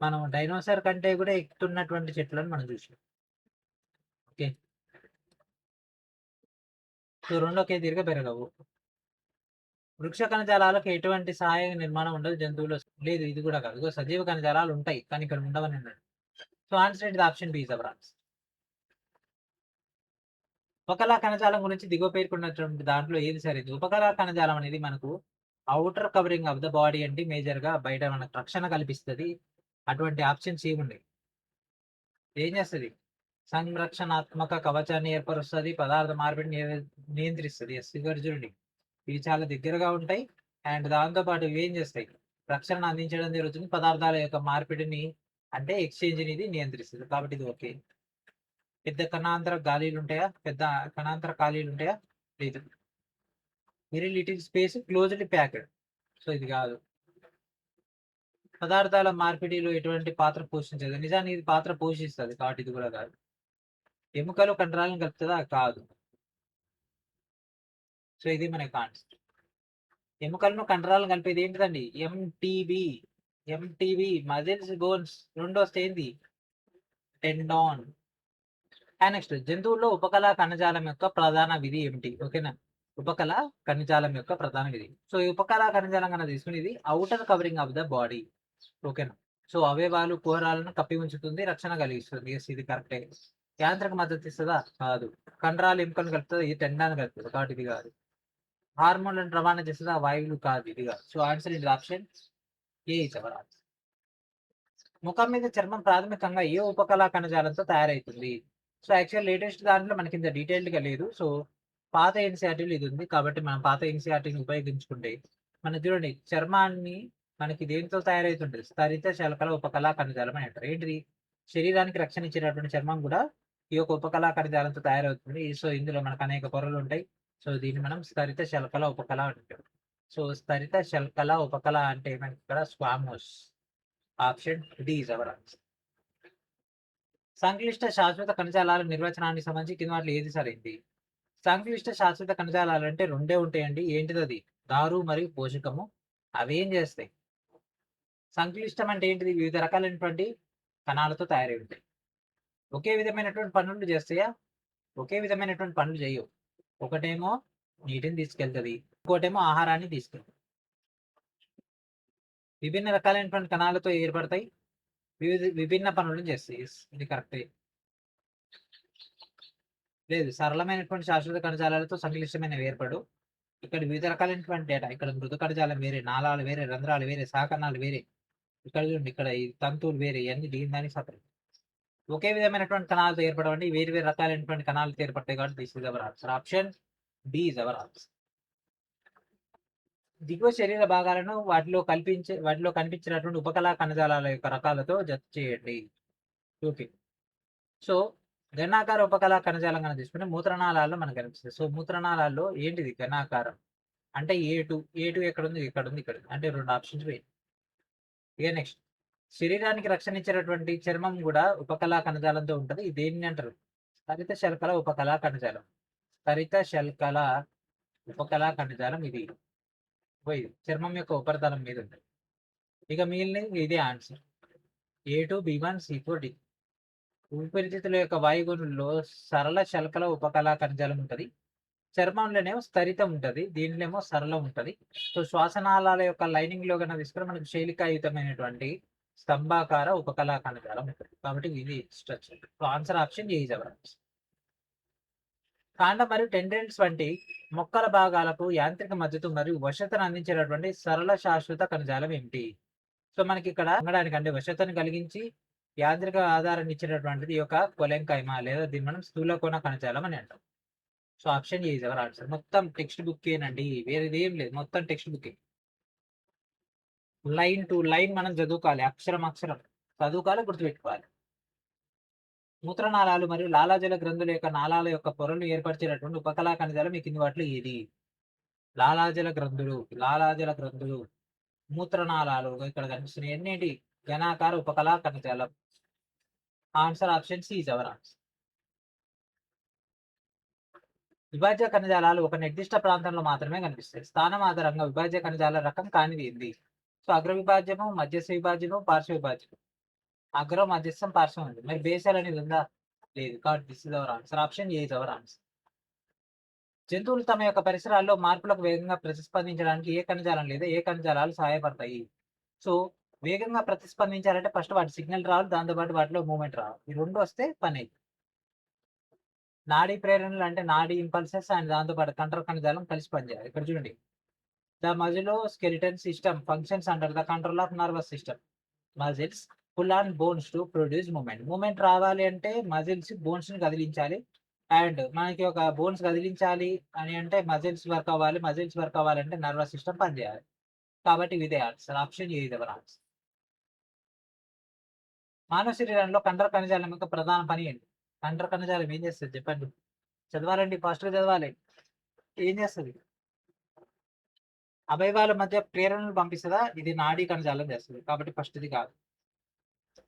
Speaker 1: మనం డైనోసార్ కంటే కూడా ఎక్కుతున్నటువంటి చెట్లను మనం చూసాం. ఓకే, సో రెండు ఒకే తీరుగా పెరగవు. వృక్ష కణజాలాలకు ఎటువంటి సహాయ నిర్మాణం ఉండదు. జంతువులు లేదు. ఇది కూడా కాదు. ఇగో సజీవ కణజాలాలు ఉంటాయి కానీ ఇక్కడ ఉండవని అన్నాడు. సో ఆన్సర్ ఏంటిది? Option B is our answer. ఉపకళా కణజాలం గురించి దిగువ పేర్కొన్నటువంటి దాంట్లో ఏది సరైనది? ఉపకళా కణజాలం అనేది మనకు outer covering of the body అంటే మేజర్ గా బయట మనకు రక్షణ కల్పిస్తుంది. అటువంటి ఆప్షన్స్ ఏముండే? ఏం చేస్తుంది? సంరక్షణాత్మక కవచాన్ని ఏర్పరుస్తుంది. పదార్థ మార్పిడిని నియంత్రిస్తుంది. ఎస్, ఇక్కడ చూడండి, ఇవి చాలా దగ్గరగా ఉంటాయి. అండ్ దాంతోపాటు ఇవి ఏం చేస్తాయి? రక్షణ అందించడం జరుగుతుంది. పదార్థాల యొక్క మార్పిడిని అంటే ఎక్స్చేంజ్ అనేది నియంత్రిస్తుంది. కాబట్టి ఇది ఓకే. పెద్ద కణాంతర గాలీలు ఉంటాయా? పెద్ద కణాంతర ఖాళీలు ఉంటాయా? లేదు. Very little space closely packed. So ఇది కాదు. పదార్థాల మార్పిడిలో ఎటువంటి పాత్ర పోషించదు. నిజానికి ఇది పాత్ర పోషిస్తుంది కాబట్టి ఇది కూడా కాదు. ఎముకలు కండరాలను కలుపుతుందా? కాదు. సో ఇది మన కాన్సెప్ట్. ఎముకలను కండరాలను కలిపేది ఏంటిదండి? ఎంటీబీ. ఎంటీబీ మజిల్స్ బోన్స్ రెండు వస్తే ఏంది? టెండాన్. నెక్స్ట్, జంతువుల్లో ఉపకళా కణజాలం యొక్క ప్రధాన విధి ఏమిటి? ఓకేనా, ఉపకళా కణజాలం యొక్క ప్రధాన విధి. సో ఈ ఉపకళా కణజాలం కన్నా తీసుకునేది outer covering of the body. ఓకేనా, సో అవయవాలు కుహరాలను కప్పి ఉంచుతుంది, రక్షణ కలిగిస్తుంది. ఎస్, ఇది కరెక్టే. యాంత్రిక మద్దతు ఇస్తుందా? కాదు. కండరాలు ఎముకలను కలుపుతుంది, ఇది టెండాన్ కలుపుతుంది కాబట్టి ఇది కాదు. హార్మోన్లను రవాణా చేస్తుందా? వాయువులు కాదు, ఇది కాదు. సో ఆన్సర్ ఇది option A is our answer. ముఖం మీద చర్మం ప్రాథమికంగా ఏ ఉపకళా కణజాలంతో తయారవుతుంది? సో యాక్చువల్ లేటెస్ట్ దాంట్లో మనకి ఇంత డీటెయిల్డ్గా లేదు. సో పాత ఎన్సీఆర్టీలు ఇది ఉంది కాబట్టి మనం పాత ఎన్సీఆర్టీని ఉపయోగించుకుంటే మనం చూడండి, చర్మాన్ని మనకి దేనితో తయారవుతుంటుంది? స్థరిత శల్కల ఉపకళా కణజాలం అని అంటారు. ఏంటిది? శరీరానికి రక్షణ ఇచ్చేటటువంటి చర్మం కూడా ఈ యొక్క ఉపకళా కణజాలంతో తయారవుతుంది. సో ఇందులో మనకు అనేక పొరలు ఉంటాయి. సో దీన్ని మనం స్థరిత శల్కల ఉపకళ అంటాం. సో స్థరిత శల్కల ఉపకళ అంటే మనకి ఇక్కడ squamous. Option D is our answer. సంక్లిష్ట శాశ్వత కణజాలాల నిర్వచనానికి సంబంధించి కింద వాటిలో ఏది సరైంది? సంక్లిష్ట శాశ్వత కణజాలాలు అంటే రెండే ఉంటాయండి. ఏంటిది అది? దారు మరియు పోషకము. అవి ఏం చేస్తాయి? సంక్లిష్టం అంటే ఏంటిది? వివిధ రకాలైనటువంటి కణాలతో తయారై ఉంటాయి. ఒకే విధమైనటువంటి పనులు చేస్తాయా? ఒకే విధమైనటువంటి పనులు చేయవు. ఒకటేమో నీటిని తీసుకెళ్తది. ఇంకోటేమో ఆహారాన్ని తీసుకెళ్తది. విభిన్న రకాలైనటువంటి కణాలతో ఏర్పడతాయి. విభిన్న పనులను చేస్తాయి. యెస్. ఇది కరెక్టే. లేదు. సరళమైనటువంటి శాశ్వత కణజాలాలతో సంక్లిష్టమైనవి ఏర్పడవు. ఇక్కడ వివిధ రకాలైనటువంటి డేటా. ఇక్కడ మృదు కణజాలం వేరే, నాళాలు వేరే, రంధ్రాలు వేరే, సహకణాలు వేరే. ఇక్కడ చూడండి, ఇక్కడ ఈ తంతువులు వేరే, ఇయన్నీ దీని దానికి సపరేట్. ఒకే విధమైనటువంటి కణాలతో ఏర్పడవండి. వేరు వేరు రకాలైనటువంటి కణాలతో ఏర్పడతాయి కాబట్టి this is our answer. Option D is our answer. దిగువ శరీర భాగాలను వాటిలో కనిపించినటువంటి ఉపకళా కణజాలాల యొక్క రకాలతో జత చేయండి. ఓకే. సో ఘనాకార ఉపకళా కణజాలం కనుక తీసుకుంటే మూత్రనాళాల్లో మనకు కనిపిస్తుంది. సో మూత్రనాళాల్లో ఏంటిది ఘనాకారం అంటే ఏ2 ఎక్కడుంది? ఇక్కడుంది, ఇక్కడ ఉంది. అంటే 2 ఆప్షన్స్ పోయినాయి. ఇక నెక్స్ట్, శరీరానికి రక్షణ ఇచ్చేటటువంటి చర్మం కూడా ఉపకళా కణజాలంతో ఉంటది. ఇది దేన్ని అంటారు? హరిత శల్కల ఉపకళా కణజాలం. హరిత శల్కల ఉపకళా కణజాలం ఇది. ఇది చర్మం యొక్క ఉపరితలం మీద ఉంటుంది. ఇక మిగిలినది ఇదే answer. A2, B1, C4, D. ఊపిరితిత్తుల యొక్క వాయుగుణుల్లో సరళ శల్కల ఉపకళా కణజాలం ఉంటది. చర్మంలోనేమో స్థరితం ఉంటది. దీనిలోనేమో సరళం ఉంటది. సో శ్వాసనాళాల యొక్క లైనింగ్ లో కన్నా తీసుకుని మనకు శైలికాయుతమైనటువంటి స్తంభాకార ఉపకళా కణజాలం ఉంటుంది. కాబట్టి ఇది structure. So answer option A is our answer. కాండ మరియు టెండెంట్స్ వంటి మొక్కల భాగాలకు యాంత్రిక మద్దతు మరియు వశ్యతను అందించేటటువంటి సరళ శాశ్వత కణజాలం ఏమిటి? సో మనకి ఇక్కడ అనడానికి అంటే వశ్యతను కలిగించి యాంత్రిక ఆధారాన్ని ఇచ్చేటటువంటిది ఈ యొక్క కొలెంకైమా లేదా దీన్ని మనం స్థూల కోణ కణజాలం అని అంటాం. So option A is our answer. మొత్తం టెక్స్ట్ బుక్ ఏనండి, వేరేది ఏం లేదు, మొత్తం text book. Line to line మనం చదువుకోవాలి, అక్షరం చదువుకోవాలి, గుర్తుపెట్టుకోవాలి. మూత్రనాళాలు మరియు లాలాజల గ్రంథుల యొక్క నాళాల యొక్క పొరలు ఏర్పరిచేటటువంటి ఉపకళా కణజాలం మీ కింది వాటిలో ఏది? లాలాజల గ్రంథులు, మూత్రనాళాలు ఇక్కడ కనిపిస్తున్నాయి. ఎన్నిటి? ఘనాకార ఉపకళా కణజాలం. Answer option C is our answer. విభాజ్య కణజాలాలు ఒక నిర్దిష్ట ప్రాంతంలో మాత్రమే కనిపిస్తాయి. స్థానం ఆధారంగా విభాజ్య కణజాల రకం కానిది ఏంది? సో అగ్ర విభాజ్యము, మధ్యస్థ విభాజ్యము, పార్శ్వ విభాజ్యం. అగ్రం, మధ్యస్థం, పార్శ్వం ఉంది. మరి బేసల్ అనేది ఉందా? లేదు. కాబట్టి this is our answer. Option A is our answer. జంతువులు తమ యొక్క పరిసరాల్లో మార్పులకు వేగంగా ప్రతిస్పందించడానికి ఏ కణజాలం లేదా ఏ కణజాలాలు సహాయపడతాయి? సో వేగంగా ప్రతిస్పందించాలంటే ఫస్ట్ వాటి సిగ్నల్ రావాలి, దాంతోపాటు వాటిలో మూమెంట్ రావాలి. ఈ రెండు వస్తే పని అయింది. నాడీ ప్రేరణలు అంటే నాడీ ఇంపల్సెస్ అండ్ దాంతోపాటు కంట్రోల్ కణజాలం కలిసి పనిచేయాలి. ఇక్కడ చూడండి, the musculo skeleton system functions under the control of nervous system. Muscles pull on bones to produce movement రావాలి అంటే మజిల్స్ బోన్స్ ని కదిలించాలి. అండ్ మనకి ఒక బోన్స్ కదిలించాలి అని అంటే మజిల్స్ వర్క్ అవ్వాలంటే నర్వస్ సిస్టమ్ పనిచేయాలి. కాబట్టి ఇదే answer. Option A is our answer. మానవ శరీరంలో కండర కణజాలం యొక్క ప్రధాన పని ఏంటి? కండర కణజాలం ఏం చేస్తుంది చెప్పండి? చదవాలండి, ఫాస్ట్గా చదవాలి. ఏం చేస్తుంది? అవయవాల మధ్య ప్రేరణలు పంపిస్తుందా? ఇది నాడీ కణజాలం చేస్తుంది. కాబట్టి ఫస్ట్ ఇది కాదు.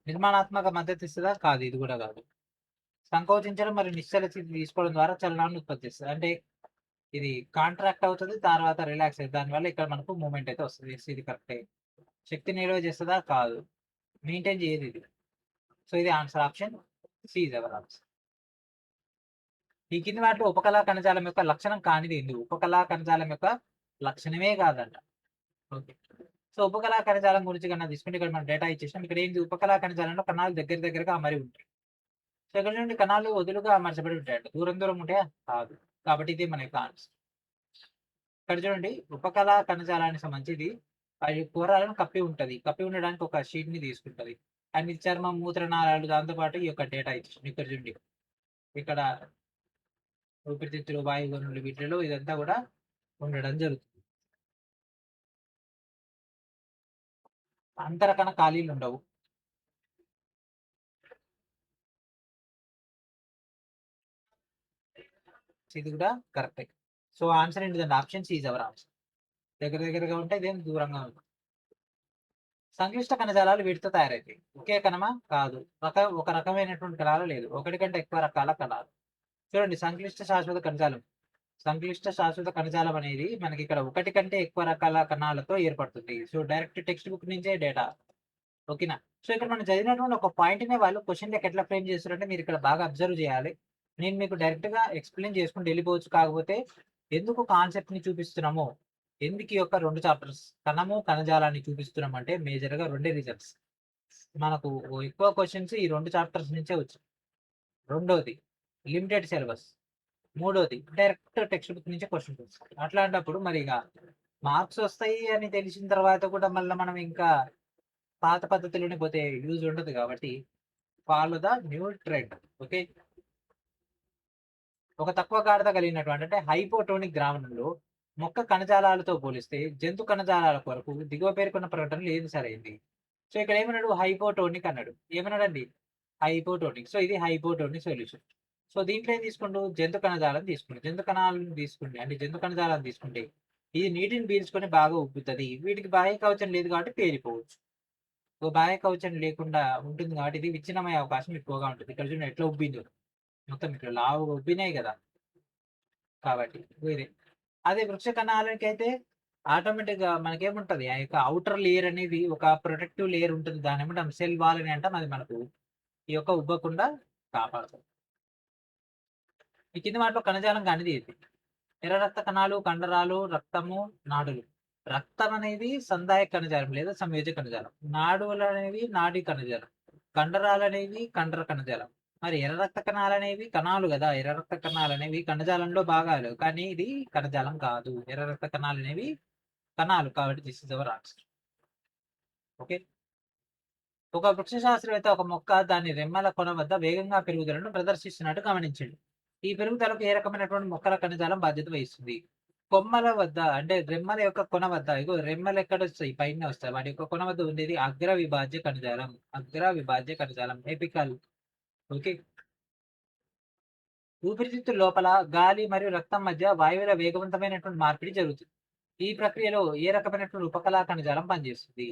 Speaker 1: నిర్మాణాత్మక మద్దతు ఇస్తుందా? కాదు, ఇది కూడా కాదు. సంకోచించడం మరియు నిశ్చల స్థితి తీసుకోవడం ద్వారా చలనాన్ని ఉత్పత్తి చేస్తుంది. అంటే ఇది కాంట్రాక్ట్ అవుతుంది, తర్వాత రిలాక్స్ అవుతుంది. దానివల్ల ఇక్కడ మనకు మూమెంట్ అయితే వస్తుంది. ఇది కరెక్టే. శక్తి నిల్వ చేస్తుందా? కాదు. మెయింటైన్ చేయదు ఇది. సో ఇది answer. Option C is our answer. ఈ కింది వాటిలో ఉపకళా కణజాలం యొక్క లక్షణం కానిది ఏంది? ఉపకళా కణజాలం యొక్క లక్షణమే కాదంట. ఓకే. సో ఉపకళా కణజాలం గురించి కన్నా తీసుకుంటే ఇక్కడ మనం డేటా ఇచ్చేసాం. ఇక్కడ ఏంటి? ఉపకళా కణజాలంలో కణాలు దగ్గరగా అమరి ఉంటాయి. సో ఇక్కడ నుండి కణాలు వదులుగా అమర్చబడి ఉంటాయంట. దూరం ఉంటాయా? కాదు. కాబట్టి ఇది మన యొక్క ఆన్సర్. ఇక్కడ చూడండి, ఉపకళా కణజాలానికి సంబంధించి అది కూరలను కప్పి ఉంటది. కప్పి ఉండడానికి ఒక షీట్ ని తీసుకుంటది. అండ్ చర్మం, మూత్రనాళాలు, దాంతోపాటు ఈ యొక్క డేటా ఇచ్చేసాం. ఇక్కడ చూడండి, ఇక్కడ ఊపిరితిత్తులు, వాయుగణులు, వీటిలో ఇదంతా కూడా ఉండడం జరుగుతుంది. అంతరకణ ఖాళీలు ఉండవు. ఇది కూడా కరెక్టే. సో ఆన్సర్ ఏంటిదంటే option C is our answer. దగ్గరగా ఉంటే ఇదేం దూరంగా ఉంటుంది. సంక్లిష్ట కణజాలాలు వీటితో తయారైతాయి. ఒకే కణమా? కాదు. ఒక రకమైనటువంటి కణాలు లేదు, ఒకటి కంటే ఎక్కువ రకాల కణాలు. చూడండి, సంక్లిష్ట శాశ్వత కణజాలం అనేది మనకి ఇక్కడ ఒకటి కంటే ఎక్కువ రకాల కణాలతో ఏర్పడుతుంది. సో డైరెక్ట్ టెక్స్ట్ బుక్ నుంచే డేటా. ఓకేనా? సో, ఇక్కడ మనం చదివినటువంటి ఒక పాయింట్‌నే వాళ్ళు క్వెషన్ లెక్క ఎట్లా ఫ్రేమ్ చేస్తారంటే మీరు ఇక్కడ బాగా అబ్జర్వ్ చేయాలి. నేను మీకు డైరెక్ట్‌గా ఎక్స్‌ప్లెయిన్ చేసుకుంటూ వెళ్ళిపోవచ్చు. కాకపోతే ఎందుకు కాన్సెప్ట్‌ని చూపిస్తున్నామో, ఎందుకు ఈ యొక్క 2 చాప్టర్స్ కణము, కణజాలాన్ని చూపిస్తున్నామంటే మేజర్‌గా 2 రీజన్స్. మనకు ఎక్కువ క్వెషన్స్ ఈ 2 చాప్టర్స్ నుంచే వచ్చాయి. రెండోది లిమిటెడ్ సిలబస్. మూడోది డైరెక్ట్ టెక్స్ట్ బుక్ నుంచే క్వెషన్స్ వస్తాయి. అట్లాంటప్పుడు మరి ఇక మార్క్స్ వస్తాయి అని తెలిసిన తర్వాత కూడా మళ్ళా మనం ఇంకా పాత పద్ధతిలోనే పోతే యూజ్ ఉండదు కాబట్టి follow the new trend. Okay. ఒక తక్కువ గాఢత కలిగినటువంటి అంటే హైపోటోనిక్ ద్రావణంలో మొక్క కణజాలాలతో పోలిస్తే జంతు కణజాలాల కొరకు దిగువ పేర్కొన్న ప్రకటనలు ఏది సరైంది? సో ఇక్కడ ఏమన్నాడు? హైపోటోనిక్ అన్నాడు. ఏమన్నాడండి? హైపోటోనిక్. సో ఇది హైపోటోనిక్ సొల్యూషన్. సో దీంట్లో ఏం తీసుకుండు? జంతు కణజాలం తీసుకుండు. జంతు కణాలను తీసుకుంటే అంటే జంతు కణజాలాన్ని తీసుకుంటే ఇది నీటిని పీల్చుకొని బాగా ఉబ్బుతది. వీటికి బాహ్య కవచం లేదు కాబట్టి పేలిపోవచ్చు. సో బాహ్య కవచం లేకుండా ఉంటుంది కాబట్టి ఇది విచ్ఛిన్నమయ్యే అవకాశం ఎక్కువగా ఉంటుంది. ఇక్కడ చూడండి ఎట్లా ఉబ్బిందో. మొత్తం ఇట్లా లావుగా ఉబ్బినాయి కదా! కాబట్టి వేరే. అదే వృక్ష కణాలకైతే ఆటోమేటిక్‌గా మనకేముంటది? ఆ యొక్క ఔటర్ లేయర్ అనేది ఒక ప్రొటెక్టివ్ లేయర్ ఉంటుంది. దాన్నేమంటాం? సెల్ వాల్ అని అంటాం. అది మనకు ఈ యొక్క ఉబ్బకుండా కాపాడుతది. ఈ కింది వాటిలో కణజాలం కానిది ఏది? ఎర్ర రక్త కణాలు, కండరాలు, రక్తము, నాడులు. రక్తం అనేది సందాయక కణజాలం లేదా సంయోజక కణజాలం. నాడులనేవి నాడీ కణజాలం. కండరాలనేవి కండర కణజాలం. మరి ఎర్ర రక్త కణాలనేవి కణాలు గదా! ఎర్ర రక్త కణాలనేవి కణజాలంలో భాగాలు. కానీ ఇది కణజాలం కాదు. ఎర్ర రక్త కణాలనేవి కణాలు. కాబట్టి this is our answer. Okay. ఒక వృక్ష శాస్త్రవేత్త ఒక మొక్క దాని రెమ్మల కొన వద్ద వేగంగా పెరుగుదలను ప్రదర్శిస్తున్నట్టు గమనించాడు. ఈ పెరుగుదలకు ఏ రకమైనటువంటి మొక్కల కణజాలం బాధ్యత వహిస్తుంది? కొమ్మల వద్ద అంటే రెమ్మల యొక్క కొన వద్ద ఇగో రెమ్మలు ఎక్కడొస్తాయి? పైనే వస్తాయి. వాటి యొక్క కొన వద్ద ఉండేది అగ్ర విభాజ్య కణజాలం. అగ్ర విభాజ్య కణజాలం ఎపికల్. ఓకే. ఊపిరితిత్తుల లోపల గాలి మరియు రక్తం మధ్య వాయువుల వేగవంతమైనటువంటి మార్పిడి జరుగుతుంది. ఈ ప్రక్రియలో ఏ రకమైనటువంటి ఉపకళా కణజాలం పనిచేస్తుంది?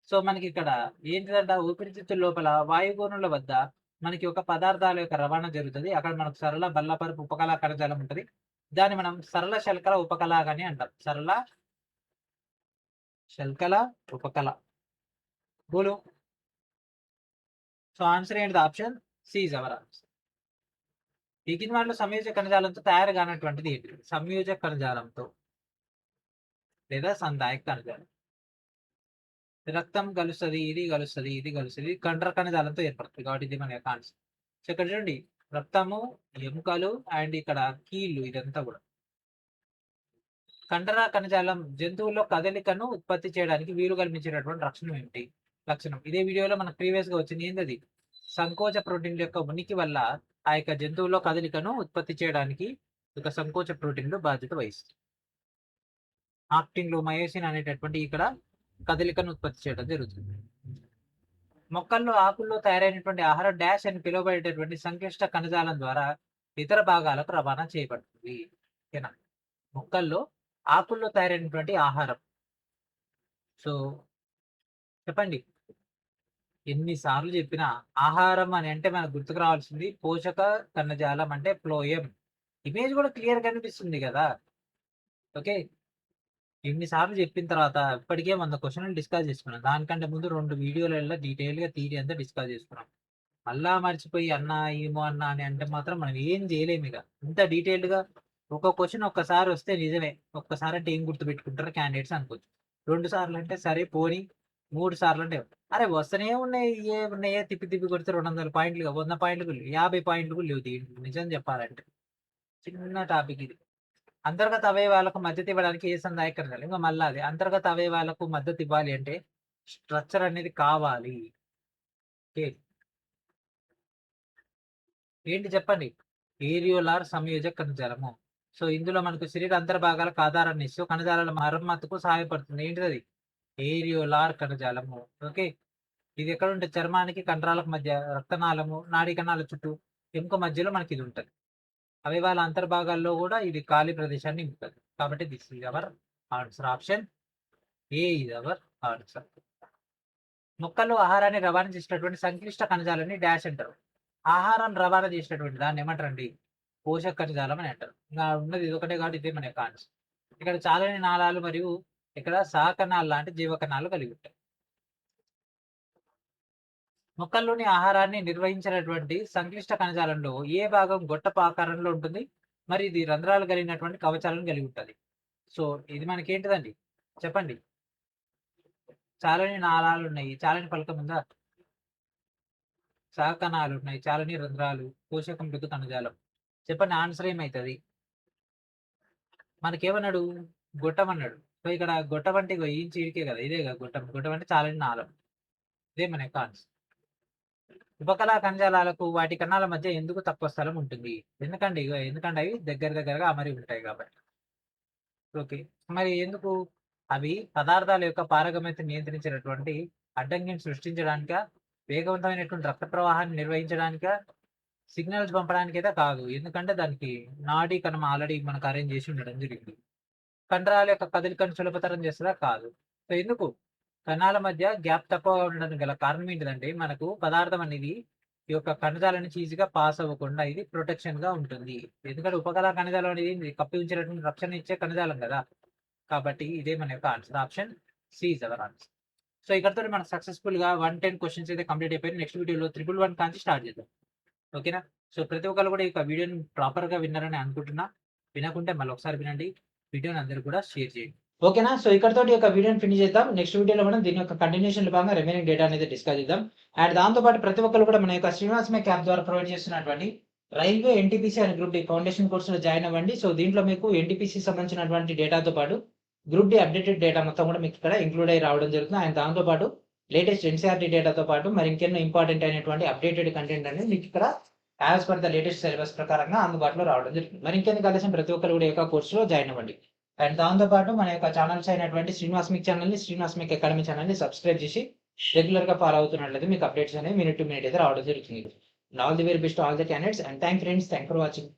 Speaker 1: సో మనకిక్కడ ఏంటిదంట? ఊపిరితిత్తుల లోపల వాయుగోనుల వద్ద మనకి ఒక పదార్థాల యొక్క రవాణా జరుగుతది. అక్కడ మనకు సరళ బల్లపరుపు ఉపకళా కణజాలం ఉంటది. దాన్ని మనం సరళ శల్కల ఉపకళ అని అంటాం. సరళ శల్కల ఉపకళ. బోలో. సో ఆన్సర్ ఏంటిది? Option C is our answer. ఈ కింది వాటిలో సంయోజక కణజాలంతో తయారు కానటువంటిది ఏంటిది? సంయోజక కణజాలంతో లేదా సంధాయక కణజాలం. రక్తం కలుస్తది, ఇది కలుస్తది, ఇది కలుస్తది. కండర కణజాలంతో ఏర్పడుతుంది. కాబట్టి ఇది మన యొక్క ఆన్సర్. సో ఇక్కడ చూడండి రక్తము, ఎముకలు అండ్ ఇక్కడ కీళ్ళు ఇదంతా కూడా. కండర కణజాలం జంతువుల్లో కదలికను ఉత్పత్తి చేయడానికి వీలు కల్పించేటటువంటి లక్షణం ఏమిటి? లక్షణం. ఇదే వీడియోలో మనకు ప్రీవియస్‌గా వచ్చింది ఏందది? సంకోచ ప్రోటీన్‌ల యొక్క ఉనికి వల్ల ఆ యొక్క జంతువుల్లో కదలికను ఉత్పత్తి చేయడానికి ఒక సంకోచ ప్రోటీన్‌లు బాధ్యత వహిస్తాయి. ఆక్టిన్‌లు, మయోసిన్ అనేటటువంటి ఇక్కడ కదలికను ఉత్పత్తి చేయడం జరుగుతుంది. మొక్కల్లో ఆకుల్లో తయారైనటువంటి ఆహారం డాష్ అని పిలువబడేటటువంటి సంక్లిష్ట కణజాలం ద్వారా ఇతర భాగాలకు రవాణా చేయబడుతుంది. ఓకేనా? మొక్కల్లో ఆకుల్లో తయారైనటువంటి ఆహారం. సో చెప్పండి. ఎన్ని సార్లు చెప్పినా ఆహారం అని అంటే మనకు గుర్తుకు రావాల్సింది పోషక కణజాలం అంటే ఫ్లోయం. ఇమేజ్ కూడా క్లియర్ కనిపిస్తుంది కదా! ఓకే. ఇన్ని సార్లు చెప్పిన తర్వాత ఇప్పటికే 100 క్వెషన్‌లు డిస్కస్ చేసుకున్నాం. దానికంటే ముందు 2 వీడియోలలో డీటెయిల్‌గా థియరీ అంతా డిస్కస్ చేసుకున్నాం. మళ్ళా మర్చిపోయి అన్నా, ఏమో అన్నా అని అంటే మాత్రం మనం ఏం చేయలేమిగ. ఇంత డీటెయిల్డ్‌గా ఒక క్వెషన్ ఒక్కసారి వస్తే నిజమే. ఒక్కసారి అంటే ఏం గుర్తుపెట్టుకుంటారు క్యాండిడేట్స్ అనుకోవచ్చు. 2 సార్లు అంటే సరే పోనీ, 3 సార్లు అంటే అరే వస్తనే ఉన్నాయి. ఇయ్యే ఉన్నాయే తిప్పి తిప్పి కొడితే 200 పాయింట్లుగా 100 పాయింట్లు కూడా లేవు. 50 పాయింట్లు కూడా లేవు దీంట్లో నిజం చెప్పాలంటే. చిన్న టాపిక్ ఇది. అంతర్గత అవయవాలకు మద్దతు ఇవ్వడానికి ఏ సంధాయక కణజాలం? ఇంగ మళ్ళా అదే. అంతర్గత అవయవాలకు మద్దతు ఇవ్వాలి అంటే స్ట్రక్చర్ అనేది కావాలి. ఓకే. ఏంటి చెప్పండి? ఏరియోలార్ సంయోజక కణజాలము. సో, ఇందులో మనకు శరీర అంతర్భాగాలకు ఆధారాన్ని ఇస్తూ కణజాలాల మరమ్మతుకు సహాయపడుతుంది. ఏంటిదది? ఏరియోలార్ కణజాలము. ఓకే. ఇది ఎక్కడుంటది? చర్మానికి, కండరాలకు మధ్య, రక్తనాళము, నాడీ కణాల చుట్టూ, ఎముక మధ్యలో మనకిది ఉంటది. అవయవాల అంతర్భాగాల్లో గూడా ఇది ఖాళీ ప్రదేశాన్ని నింపుతది. కాబట్టి this is our answer. Option A is our answer. మొక్కల్లో ఆహారాన్ని రవాణా చేసేటటువంటి సంక్లిష్ట కణజాలాన్ని డాష్ అంటారు. ఆహారం రవాణా చేసేటటువంటి దాన్ని ఏమంటారండి? పోషక కణజాలం అని అంటారు. ఇంగా ఉన్నది ఇదొకటే కాబట్టి ఇదే మన యొక్క ఆన్సర్. ఇక్కడ చాలని నాళాలు మరియు ఇక్కడ సహకణాలు లాంటి జీవకణాలు కలిగి ఉంటాయి. మొక్కల్లోని ఆహారాన్ని నిర్వహించినటువంటి సంక్లిష్ట కణజాలంలో ఏ భాగం గొట్టపు ఆకారంలో ఉంటుంది? మరి ఇది రంధ్రాలు కలిగినటువంటి కవచాలను కలిగి ఉంటది. సో, ఇది మనకేంటిదండి? చెప్పండి. చాలని నాళాలున్నాయి. చాలని పలక ఉందా? సహకణాలున్నాయి. చాలని రంధ్రాలు, పోషక మృదు కణజాలం. చెప్పండి ఆన్సర్ ఏమైతది? మనకేమన్నాడు? గొట్టం అన్నాడు. సో, ఇక్కడ గొట్టం అంటే ఇగో ఈ చీడికే కదా! ఇదేగా గొట్టం. గొట్టం అంటే చాలని నాళం. ఇదే మన యొక్క ఆన్సర్. ఉపకళా కణజాలాలకు వాటి కణాల మధ్య ఎందుకు తక్కువ స్థలం ఉంటుంది? ఎందుకంటే అవి దగ్గరగా అమరి ఉంటాయి కాబట్టి. ఓకే. మరి ఎందుకు? అవి పదార్థాల యొక్క పారగమ్యతను నియంత్రించేటటువంటి అడ్డంకిని సృష్టించడానికా? వేగవంతమైనటువంటి రక్త ప్రవాహాన్ని నిర్వహించడానికా? సిగ్నల్స్ పంపడానికైతే కాదు. ఎందుకంటే దానికి నాడీ కణం ఆల్రెడీ మనకు అరేంజ్ చేసి ఉండడం జరిగింది. కండరాల యొక్క కదలికను సులభతరం చేస్తదా? కాదు. సో, ఎందుకు? కణాల మధ్య గ్యాప్ తక్కువగా ఉండడానికి గల కారణం ఏంటిదంటే, మనకు పదార్థం అనేది ఈ యొక్క కణజాలం నుంచి ఈజీగా పాస్ అవ్వకుండా ఇది ప్రొటెక్షన్‌గా ఉంటుంది. ఎందుకంటే ఉపకళా కణజాలం అనేది ఇది కప్పి ఉంచేటటువంటి రక్షణ ఇచ్చే కణజాలం కదా! కాబట్టి ఇదే మన యొక్క answer. Option C is our answer. So, ఇక్కడితోటి మనకు సక్సెస్‌ఫుల్‌గా 110 క్వెషన్స్ అయితే కంప్లీట్ అయిపోయాయి. నెక్స్ట్ వీడియోలో 111 కాంచి స్టార్ట్ చేద్దాం. ఓకేనా? సో, ప్రతి ఒక్కళ్ళు కూడా ఈ యొక్క వీడియోని ప్రాపర్‌గా విన్నారని అనుకుంటున్నా. వినకుంటే మళ్ళొకసారి వినండి. వీడియోని అందరికి కూడా షేర్ చేయండి. ఓకేనా? సో, ఇక్కడితోటి ఒక వీడియోని ఫినిష్ చేద్దాం. నెక్స్ట్ వీడియోలో మనం దీని యొక్క కంటిన్యూషన్‌లో భాగంగా రిమైనింగ్ డేటా అనేది డిస్కస్ చేద్దాం. అండ్ దాంతో పాటు ప్రతి ఒక్కళ్ళు కూడా మన యొక్క శ్రీనివాస్ మేక్ యాప్ ద్వారా ప్రొవైడ్ చేస్తున్నటువంటి railway NTPC and group D foundation కోర్స్‌లో జాయిన్ అవ్వండి. సో, దీంట్లో మీకు ఎన్‌టీపీసీకి సంబంధించినటువంటి డేటాతో పాటు గ్రూప్ డి అప్డేటెడ్ డేటా మొత్తం కూడా మీకు ఇక్కడ ఇంక్లూడ్ అయ్యి రావడం జరుగుతుంది. అండ్ దాంతో పాటు లేటెస్ట్ ఎన్‌సీఈఆర్‌టీ డేటాతో పాటు మరి ఇంకెన్నో ఇంపార్టెంట్ అయినటువంటి అప్డేటెడ్ కంటెంట్ అనేది మీకు ఇక్కడ as per the latest syllabus ప్రకారంగా అందుబాటులో రావడం జరుగుతుంది. మరి ఇంకెందుకు ఆలస్యం ప్రతి ఒక్కరు కూడా ఈ యొక్క కోర్సులో జాయిన్ అవ్వండి. అండ్ దాంతో పాటు మన యొక్క ఛానల్స్ అయినటువంటి శ్రీనివాస్ మిక్ ఛానల్‌ని, శ్రీనివాస్ మిక్ అకాడమీ ఛానల్‌ని సబ్స్క్రైబ్ చేసి రెగ్యులర్‌గా ఫాలో అవుతున్నట్లయితే మీకు అప్డేట్స్ అనేవి మినిట్ టు మినిట్ అయితే రావడం జరుగుతుంది. All the very best all the candidates and thank friends. Thank for watching.